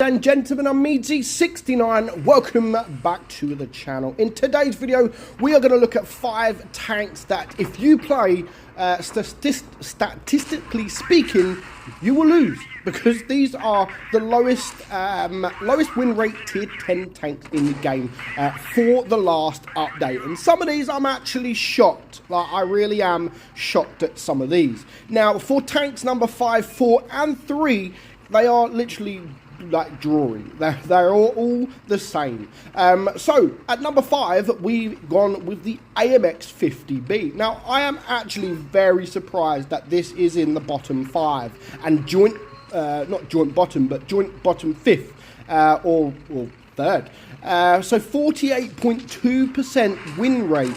And gentlemen, I'm meadsyreplays. Welcome back to the channel. In today's video, we are going to look at 5 tanks that if you play, statistically speaking, you will lose. Because these are the lowest win rate tier 10 tanks in the game for the last update. And some of these I'm actually shocked. Like, I really am shocked at some of these. Now, for tanks number 5, 4 and 3, they are literally like drawing. They're all the same. So at number 5, we've gone with the AMX 50B. Now, I am actually very surprised that this is in the bottom 5 and not joint bottom, but joint bottom 5th or 3rd. So 48.2% win rate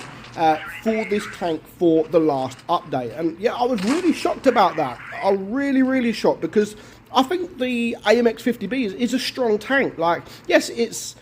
for this tank for the last update. And yeah, I was really shocked about that. I was really shocked because I think the AMX 50B is a strong tank. Like, yes,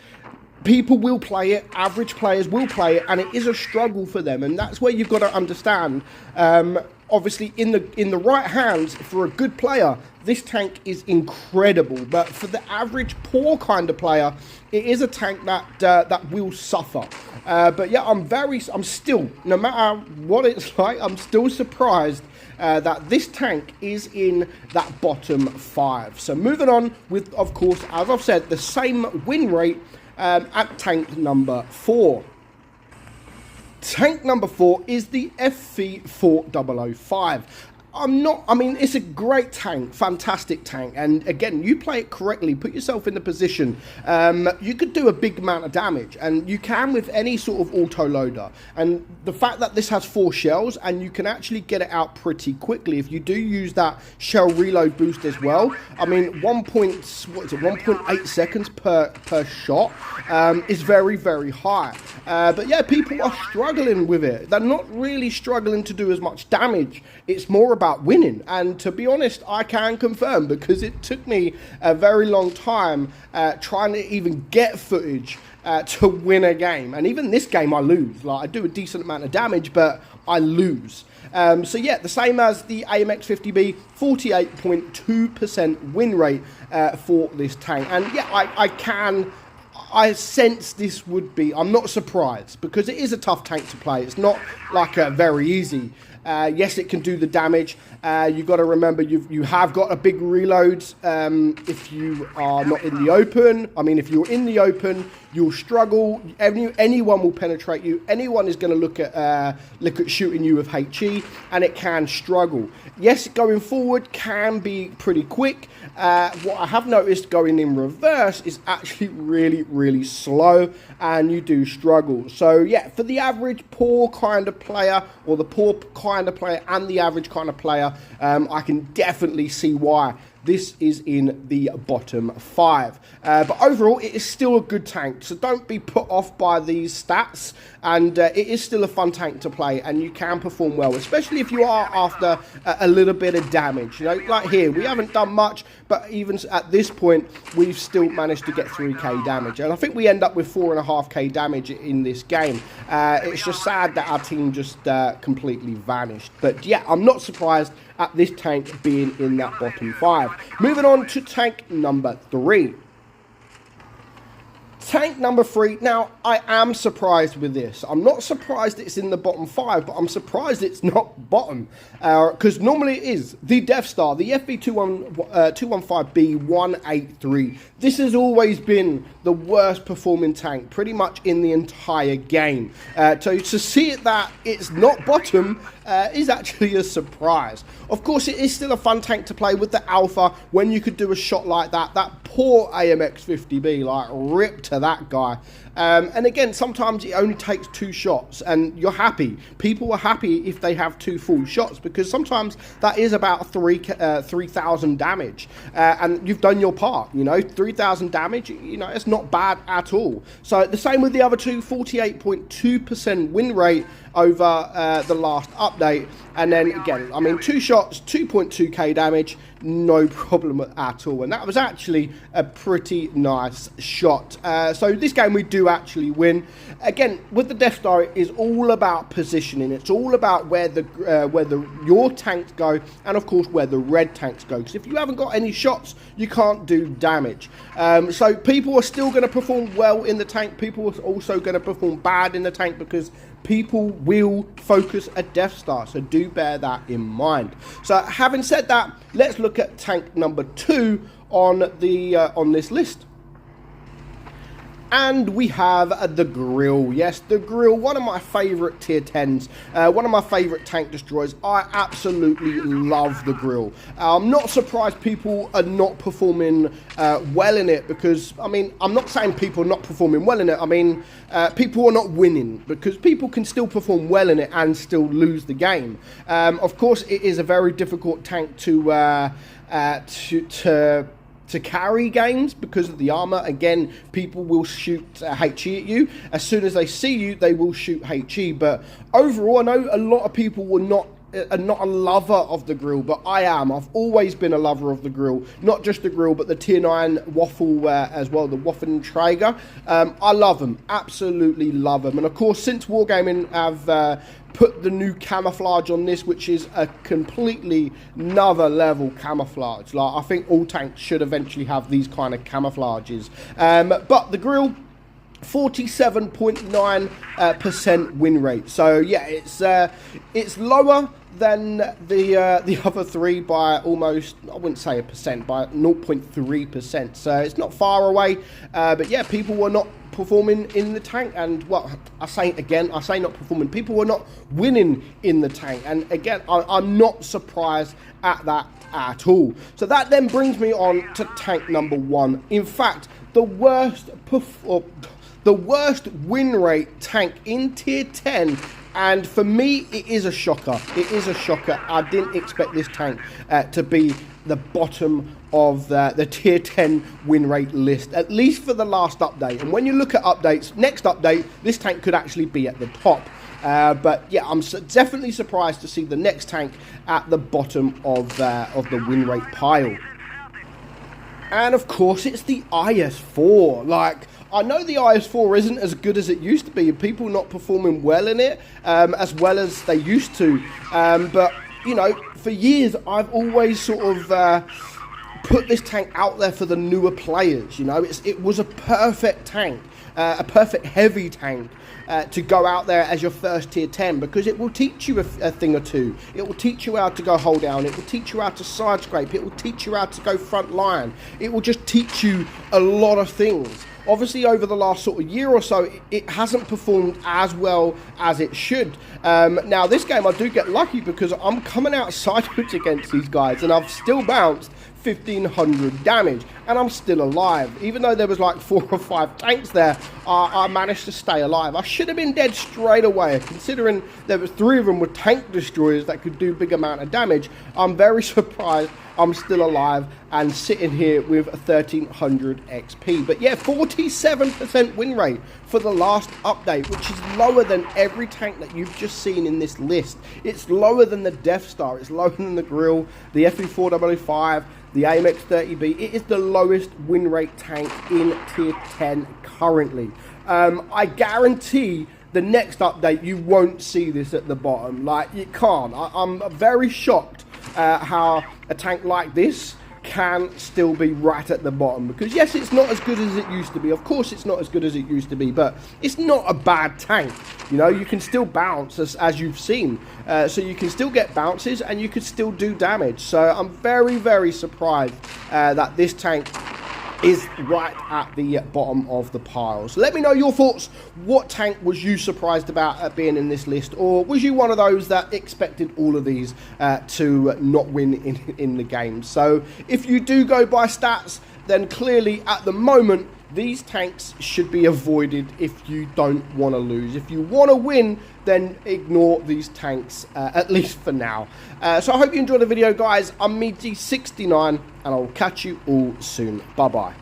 people will play it, average players will play it, and it is a struggle for them, and that's where you've got to understand. Obviously, in the right hands, for a good player, this tank is incredible. But for the average poor kind of player, it is a tank that will suffer. But yeah, I'm still, no matter what it's like, I'm still surprised that this tank is in that bottom 5. So moving on with, of course, as I've said, the same win rate at tank number 4. Tank number 4 is the FV4005. I mean, it's a great tank, fantastic tank, and again, you play it correctly, put yourself in the position, you could do a big amount of damage, and you can with any sort of auto-loader, and the fact that this has 4 shells, and you can actually get it out pretty quickly if you do use that shell reload boost as well. I mean, 1.8 seconds per shot is very high, but yeah, people are struggling with it. They're not really struggling to do as much damage. It's more about winning, and to be honest, I can confirm, because it took me a very long time trying to even get footage to win a game, and even this game I lose. Like, I do a decent amount of damage, but I lose. So yeah, the same as the AMX 50B, 48.2% win rate for this tank, and yeah, I sense this would be, I'm not surprised, because it is a tough tank to play. It's not like very easy. Yes, it can do the damage. You've got to remember, you have got a big reload if you are not in the open. I mean, if you're in the open, you'll struggle. Anyone will penetrate you. Anyone is going to look at shooting you with HE, and it can struggle. Yes, going forward can be pretty quick. What I have noticed going in reverse is actually really slow, and you do struggle. So yeah, for the average poor kind of player, or the poor kind of player and the average kind of player, I can definitely see why this is in the bottom 5. But overall, it is still a good tank, so don't be put off by these stats, and it is still a fun tank to play, and you can perform well, especially if you are after a little bit of damage. You know, like here, we haven't done much, but even at this point, we've still managed to get 3k damage, and I think we end up with 4.5k damage in this game. It's just sad that our team just completely vanished, but yeah, I'm not surprised at this tank being in that bottom 5. Moving on to tank number 3. Tank number 3. Now, I am surprised with this. I'm not surprised it's in the bottom 5, but I'm surprised it's not bottom. Because normally it is. The Death Star, the FV215B183. This has always been the worst performing tank, pretty much in the entire game. So to see it that it's not bottom is actually a surprise. Of course, it is still a fun tank to play with the Alpha when you could do a shot like that. That poor AMX 50B, like, ripped to that guy. And again, sometimes it only takes 2 shots and you're happy. People are happy if they have 2 full shots, because sometimes that is about 3,000 damage, and you've done your part. You know, 3,000 damage, you know, it's not bad at all. So the same with the other two, 48.2% win rate over the last update. And then again, I mean, 2 shots, 2.2k damage, no problem at all. And that was actually a pretty nice shot. So this game we do actually win. Again, with the Death Star, it is all about positioning. It's all about where your tanks go, and of course where the red tanks go. Because if you haven't got any shots, you can't do damage. So people are still going to perform well in the tank. People are also going to perform bad in the tank because people will focus a Death Star, so do bear that in mind. So having said that, let's look at tank number 2 on this list. And we have the Grill. Yes, the Grill, one of my favourite tier 10s, one of my favourite tank destroyers. I absolutely love the Grill. I'm not surprised people are not performing well in it, because, I mean, I'm not saying people are not performing well in it. I mean, people are not winning, because people can still perform well in it and still lose the game. Of course, it is a very difficult tank to carry games because of the armor. Again, people will shoot HE at you. As soon as they see you, they will shoot HE. But overall, I know a lot of people are not a lover of the Grill, but I am. I've always been a lover of the Grill. Not just the Grill, but the tier 9 Waffle as well, the Waffen Traeger. I love them. Absolutely love them. And of course, since Wargaming have put the new camouflage on this, which is a completely another level camouflage. Like, I think all tanks should eventually have these kind of camouflages. But the Grill, 47.9% win rate. So yeah, it's lower than the other 3 by almost, I wouldn't say a percent, by 0.3%. So it's not far away. But yeah, people were not performing in the tank, and well, I say not performing, people were not winning in the tank. And again, I'm not surprised at that at all. So that then brings me on to tank number 1. In fact, the worst win rate tank in tier 10, and for me it is a shocker. It is a shocker. I didn't expect this tank to be the bottom of the tier 10 win rate list, at least for the last update. And when you look at updates, next update, this tank could actually be at the top. But yeah, I'm definitely surprised to see the next tank at the bottom of the win rate pile. And of course, it's the IS-4. Like, I know the IS-4 isn't as good as it used to be, and people not performing well in it as well as they used to. But, you know, for years, I've always sort of put this tank out there for the newer players. You know, it was a perfect tank, a perfect heavy tank to go out there as your first tier 10, because it will teach you a thing or two. It will teach you how to go hold down. It will teach you how to side scrape. It will teach you how to go front line. It will just teach you a lot of things. Obviously, over the last sort of year or so, it hasn't performed as well as it should. Now, this game, I do get lucky because I'm coming out sideways against these guys, and I've still bounced 1,500 damage, and I'm still alive. Even though there was like 4 or 5 tanks there, I managed to stay alive. I should have been dead straight away, considering there was 3 of them were tank destroyers that could do big amount of damage. I'm very surprised I'm still alive and sitting here with 1,300 XP. But yeah, 47% win rate for the last update, which is lower than every tank that you've just seen in this list. It's lower than the Death Star, it's lower than the Grill, the FE400, the AMX 30B. It is the lowest win rate tank in tier 10 currently. I guarantee the next update you won't see this at the bottom. Like, you can't. I'm very shocked how a tank like this can still be right at the bottom, because yes, it's not as good as it used to be. Of course it's not as good as it used to be, but it's not a bad tank. You know, you can still bounce as you've seen, so you can still get bounces and you could still do damage. So I'm very, very surprised that this tank is right at the bottom of the pile. So let me know your thoughts. What tank was you surprised about being in this list? Or was you one of those that expected all of these to not win in the game? So if you do go by stats, then clearly at the moment, these tanks should be avoided if you don't want to lose. If you want to win, then ignore these tanks, at least for now. So I hope you enjoyed the video, guys. I'm meadsy69, and I'll catch you all soon. Bye-bye.